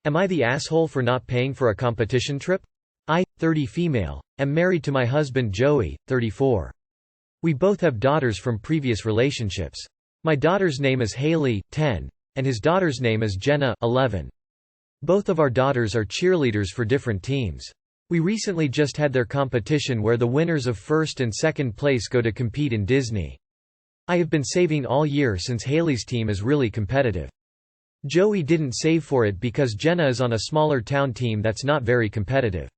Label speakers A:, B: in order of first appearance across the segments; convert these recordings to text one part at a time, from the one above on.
A: Am I the asshole for not paying for a competition trip? I, 30 female, am married to my husband Joey, 34. We both have daughters from previous relationships. My daughter's name is Haley, 10, and his daughter's name is Jenna, 11. Both of our daughters are cheerleaders for different teams. We recently just had their competition where the winners of first and second place go to compete in Disney. I have been saving all year since Haley's team is really competitive. Joey didn't save for it because Jenna is on a smaller town team that's not very competitive.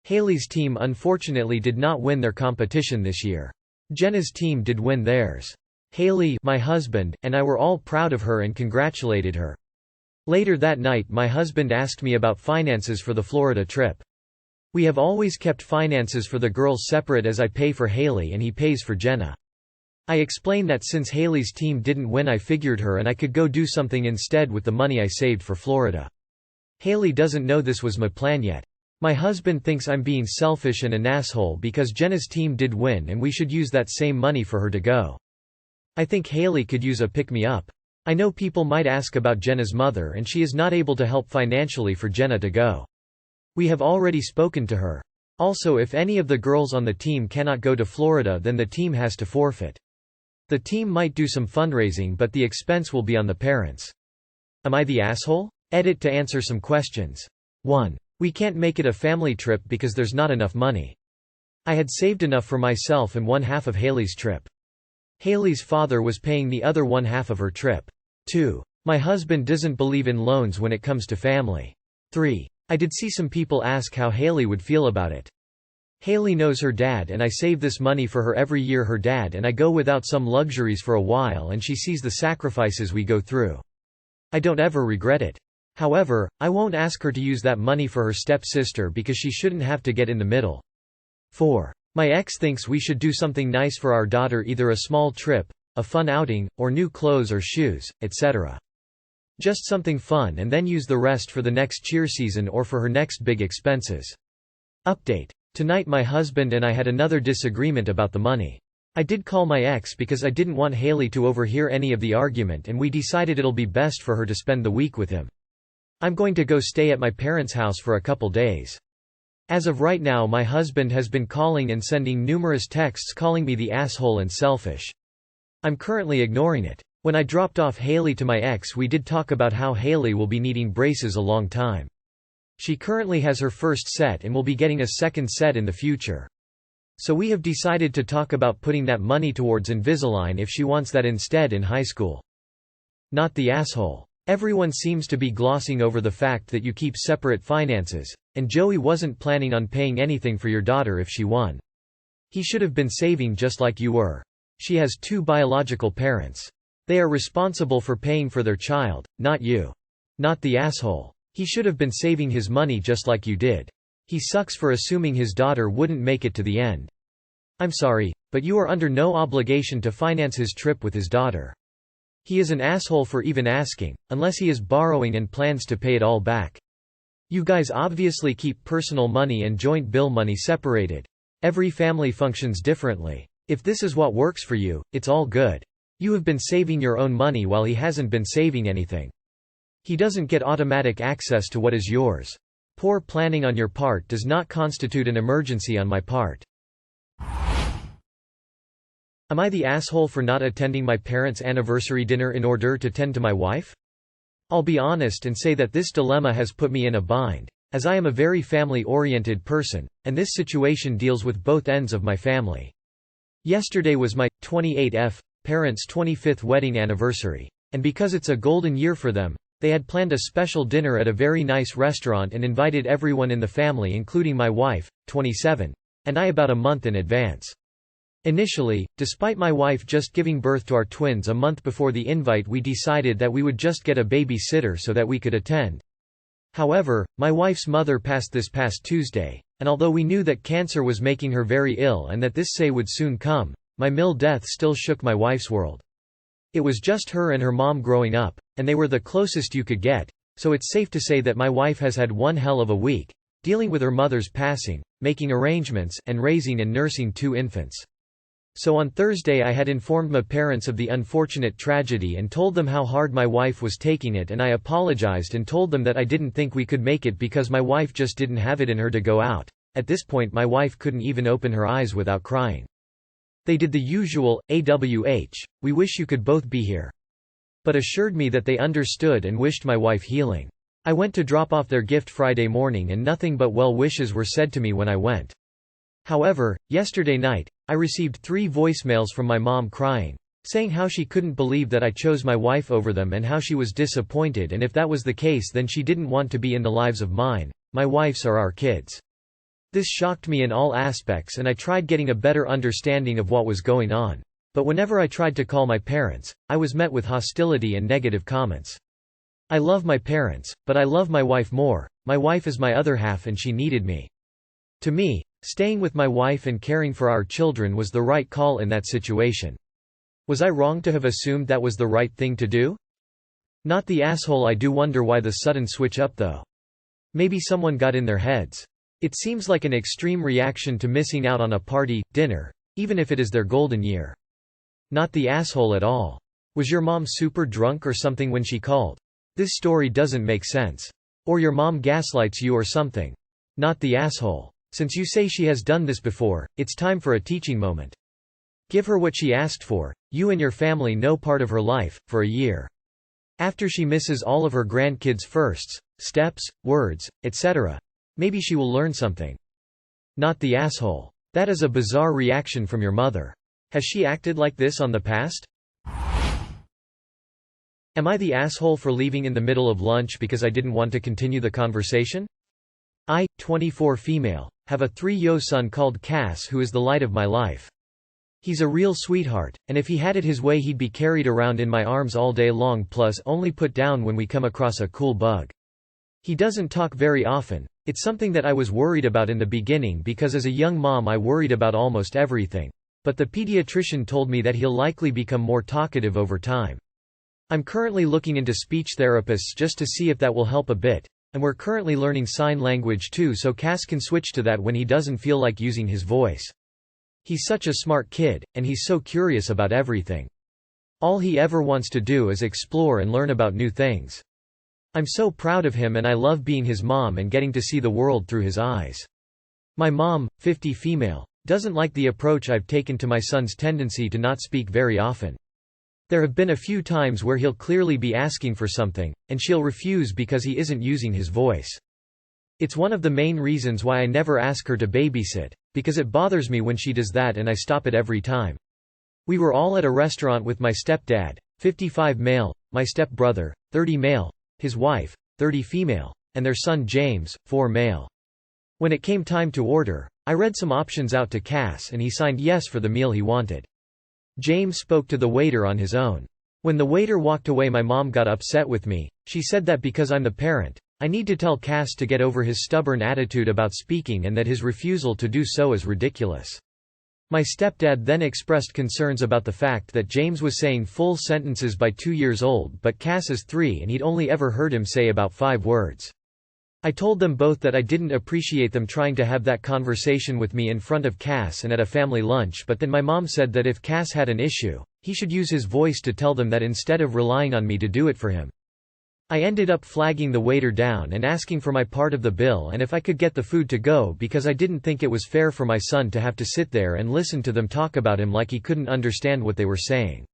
A: Haley's team unfortunately did not win their competition this year. Jenna's team did win theirs. Haley, my husband, and I were all proud of her and congratulated her. Later that night my husband asked me about finances for the Florida trip. We have always kept finances for the girls separate as I pay for Haley and he pays for Jenna. I explained that since Haley's team didn't win I figured her and I could go do something instead with the money I saved for Florida. Haley doesn't know this was my plan yet. My husband thinks I'm being selfish and an asshole because Jenna's team did win and we should use that same money for her to go. I think Haley could use a pick-me-up. I know people might ask about Jenna's mother and she is not able to help financially for Jenna to go. We have already spoken to her. Also, if any of the girls on the team cannot go to Florida then the team has to forfeit. The team might do some fundraising but the expense will be on the parents. Am I the asshole? Edit to answer some questions. 1. We can't make it a family trip because there's not enough money. I had saved enough for myself and one half of Haley's trip. Haley's father was paying the other one half of her trip. 2. My husband doesn't believe in loans when it comes to family. 3. I did see some people ask how Haley would feel about it. Haley knows her dad and I save this money for her every year her dad and I go without some luxuries for a while and she sees the sacrifices we go through. I don't ever regret it. However, I won't ask her to use that money for her stepsister because she shouldn't have to get in the middle. 4. My ex thinks we should do something nice for our daughter, either a small trip, a fun outing, or new clothes or shoes, etc. Just something fun and then use the rest for the next cheer season or for her next big expenses. Update. Tonight my husband and I had another disagreement about the money. I did call my ex because I didn't want Haley to overhear any of the argument and we decided it'll be best for her to spend the week with him. I'm going to go stay at my parents' house for a couple days. As of right now my husband has been calling and sending numerous texts calling me the asshole and selfish. I'm currently ignoring it. When I dropped off Haley to my ex we did talk about how Haley will be needing braces a long time. She currently has her first set and will be getting a second set in the future. So we have decided to talk about putting that money towards Invisalign if she wants that instead in high school. Not the asshole. Everyone seems to be glossing over the fact that you keep separate finances, and Joey wasn't planning on paying anything for your daughter if she won. He should have been saving just like you were. She has 2 biological parents. They are responsible for paying for their child, not you. Not the asshole. He should have been saving his money just like you did. He sucks for assuming his daughter wouldn't make it to the end. I'm sorry, but you are under no obligation to finance his trip with his daughter. He is an asshole for even asking, unless he is borrowing and plans to pay it all back. You guys obviously keep personal money and joint bill money separated. Every family functions differently. If this is what works for you, it's all good. You have been saving your own money while he hasn't been saving anything. He doesn't get automatic access to what is yours. Poor planning on your part does not constitute an emergency on my part. Am I the asshole for not attending my parents' anniversary dinner in order to tend to my wife? I'll be honest and say that this dilemma has put me in a bind, as I am a very family-oriented person, and this situation deals with both ends of my family. Yesterday was my 28th parents' 25th wedding anniversary, and because it's a golden year for them, they had planned a special dinner at a very nice restaurant and invited everyone in the family including my wife, 27, and I about a month in advance. Initially, despite my wife just giving birth to our twins a month before the invite, we decided that we would just get a babysitter so that we could attend. However, my wife's mother passed this past Tuesday, and although we knew that cancer was making her very ill and that this say would soon come, my death still shook my wife's world. It was just her and her mom growing up, and they were the closest you could get, so it's safe to say that my wife has had one hell of a week, dealing with her mother's passing, making arrangements, and raising and nursing 2 infants. So on Thursday I had informed my parents of the unfortunate tragedy and told them how hard my wife was taking it, and I apologized and told them that I didn't think we could make it because my wife just didn't have it in her to go out. At this point my wife couldn't even open her eyes without crying. They did the usual, "AWH, we wish you could both be here," but assured me that they understood and wished my wife healing. I went to drop off their gift Friday morning and nothing but well wishes were said to me when I went. However, yesterday night, I received 3 voicemails from my mom crying, saying how she couldn't believe that I chose my wife over them and how she was disappointed, and if that was the case then she didn't want to be in the lives of mine, my wife's or our kids. This shocked me in all aspects and I tried getting a better understanding of what was going on. But whenever I tried to call my parents, I was met with hostility and negative comments. I love my parents, but I love my wife more. My wife is my other half and she needed me. To me, staying with my wife and caring for our children was the right call in that situation. Was I wrong to have assumed that was the right thing to do? Not the asshole. I do wonder why the sudden switch up though. Maybe someone got in their heads. It seems like an extreme reaction to missing out on a party, dinner, even if it is their golden year. Not the asshole at all. Was your mom super drunk or something when she called? This story doesn't make sense. Or your mom gaslights you or something. Not the asshole. Since you say she has done this before, it's time for a teaching moment. Give her what she asked for. You and your family know part of her life, for a year. After she misses all of her grandkids' firsts, steps, words, etc., maybe she will learn something. Not the asshole. That is a bizarre reaction from your mother. Has she acted like this on the past? Am I the asshole for leaving in the middle of lunch because I didn't want to continue the conversation? I, 24 female, have a 3-year-old son called Cass who is the light of my life. He's a real sweetheart, and if he had it his way he'd be carried around in my arms all day long, plus only put down when we come across a cool bug. He doesn't talk very often. It's something that I was worried about in the beginning because as a young mom I worried about almost everything. But the pediatrician told me that he'll likely become more talkative over time. I'm currently looking into speech therapists just to see if that will help a bit. And we're currently learning sign language too, so Cass can switch to that when he doesn't feel like using his voice. He's such a smart kid, and he's so curious about everything. All he ever wants to do is explore and learn about new things. I'm so proud of him and I love being his mom and getting to see the world through his eyes. My mom, 50 female, doesn't like the approach I've taken to my son's tendency to not speak very often. There have been a few times where he'll clearly be asking for something, and she'll refuse because he isn't using his voice. It's one of the main reasons why I never ask her to babysit, because it bothers me when she does that and I stop it every time. We were all at a restaurant with my stepdad, 55 male, my stepbrother, 30 male, his wife, 30 female, and their son James, 4 male. When it came time to order, I read some options out to Cass and he signed yes for the meal he wanted. James spoke to the waiter on his own. When the waiter walked away my mom got upset with me. She said that because I'm the parent, I need to tell Cass to get over his stubborn attitude about speaking and that his refusal to do so is ridiculous. My stepdad then expressed concerns about the fact that James was saying full sentences by 2 years old but Cass is 3 and he'd only ever heard him say about 5 words. I told them both that I didn't appreciate them trying to have that conversation with me in front of Cass and at a family lunch, but then my mom said that if Cass had an issue, he should use his voice to tell them that instead of relying on me to do it for him. I ended up flagging the waiter down and asking for my part of the bill and if I could get the food to go because I didn't think it was fair for my son to have to sit there and listen to them talk about him like he couldn't understand what they were saying.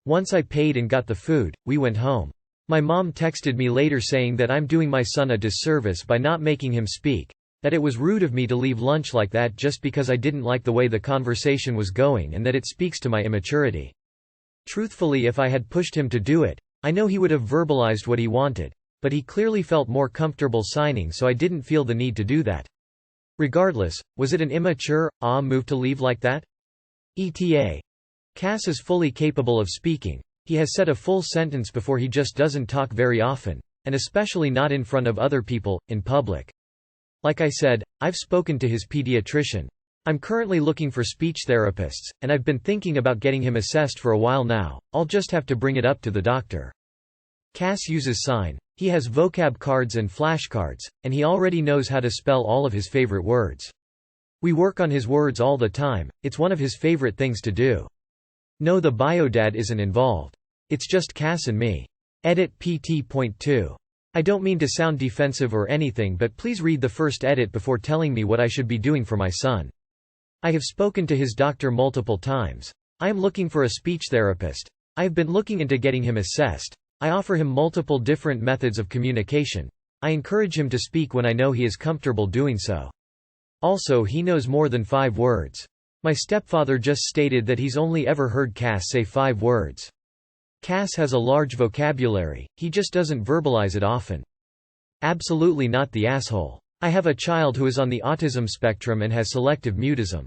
A: Once I paid and got the food, we went home. My mom texted me later saying that I'm doing my son a disservice by not making him speak, that it was rude of me to leave lunch like that just because I didn't like the way the conversation was going and that it speaks to my immaturity. Truthfully, if I had pushed him to do it, I know he would have verbalized what he wanted, but he clearly felt more comfortable signing, so I didn't feel the need to do that. Regardless, was it an immature, move to leave like that? ETA. Cass is fully capable of speaking. He has said a full sentence before. He just doesn't talk very often, and especially not in front of other people, in public. Like I said, I've spoken to his pediatrician. I'm currently looking for speech therapists, and I've been thinking about getting him assessed for a while now. I'll just have to bring it up to the doctor. Cass uses sign. He has vocab cards and flashcards, and he already knows how to spell all of his favorite words. We work on his words all the time, it's one of his favorite things to do. No, the biodad isn't involved. It's just Cass and me. Edit pt.2. I don't mean to sound defensive or anything, but please read the first edit before telling me what I should be doing for my son. I have spoken to his doctor multiple times. I am looking for a speech therapist. I have been looking into getting him assessed. I offer him multiple different methods of communication. I encourage him to speak when I know he is comfortable doing so. Also, he knows more than 5 words. My stepfather just stated that he's only ever heard Cass say 5 words. Cass has a large vocabulary, he just doesn't verbalize it often. Absolutely not the asshole. I have a child who is on the autism spectrum and has selective mutism.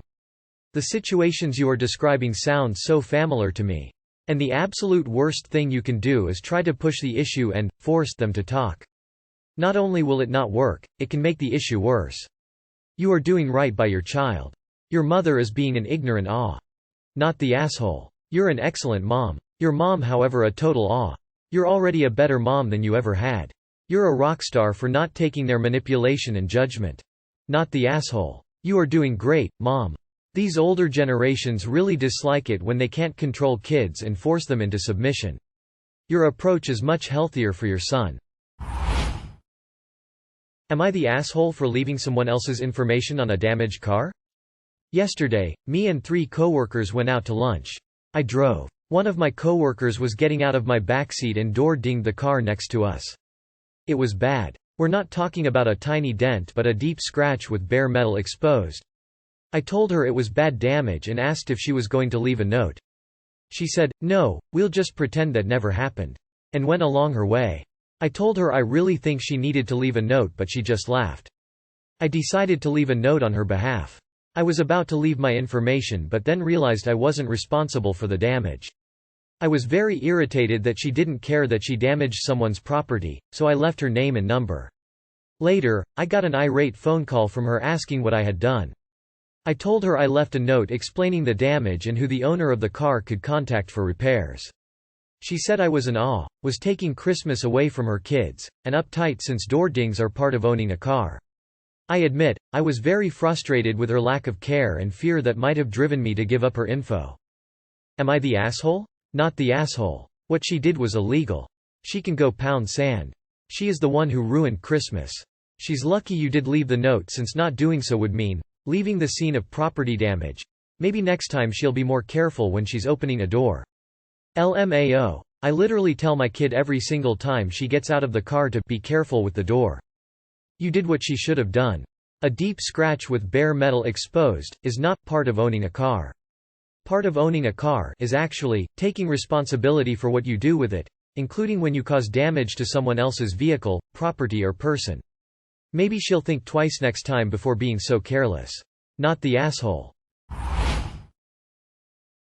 A: The situations you are describing sound so familiar to me. And the absolute worst thing you can do is try to push the issue and force them to talk. Not only will it not work, it can make the issue worse. You are doing right by your child. Your mother is being an ignorant not the asshole. You're an excellent mom. Your mom, however, a total You're already a better mom than you ever had. You're a rock star for not taking their manipulation and judgment. Not the asshole. You are doing great, mom. These older generations really dislike it when they can't control kids and force them into submission. Your approach is much healthier for your son. Am I the asshole for leaving someone else's information on a damaged car? Yesterday, me and 3 coworkers went out to lunch. I drove. One of my coworkers was getting out of my backseat and door dinged the car next to us. It was bad. We're not talking about a tiny dent but a deep scratch with bare metal exposed. I told her it was bad damage and asked if she was going to leave a note. She said, "No, we'll just pretend that never happened," and went along her way. I told her I really think she needed to leave a note, but she just laughed. I decided to leave a note on her behalf. I was about to leave my information but then realized I wasn't responsible for the damage. I was very irritated that she didn't care that she damaged someone's property, so I left her name and number. Later, I got an irate phone call from her asking what I had done. I told her I left a note explaining the damage and who the owner of the car could contact for repairs. She said I was was taking Christmas away from her kids, and uptight since door dings are part of owning a car. I admit, I was very frustrated with her lack of care and fear that might have driven me to give up her info. Am I the asshole? Not the asshole. What she did was illegal. She can go pound sand. She is the one who ruined Christmas. She's lucky you did leave the note, since not doing so would mean leaving the scene of property damage. Maybe next time she'll be more careful when she's opening a door. LMAO. I literally tell my kid every single time she gets out of the car to be careful with the door. You did what she should have done. A deep scratch with bare metal exposed is not part of owning a car. Part of owning a car is actually taking responsibility for what you do with it, including when you cause damage to someone else's vehicle, property or person. Maybe she'll think twice next time before being so careless. Not the asshole.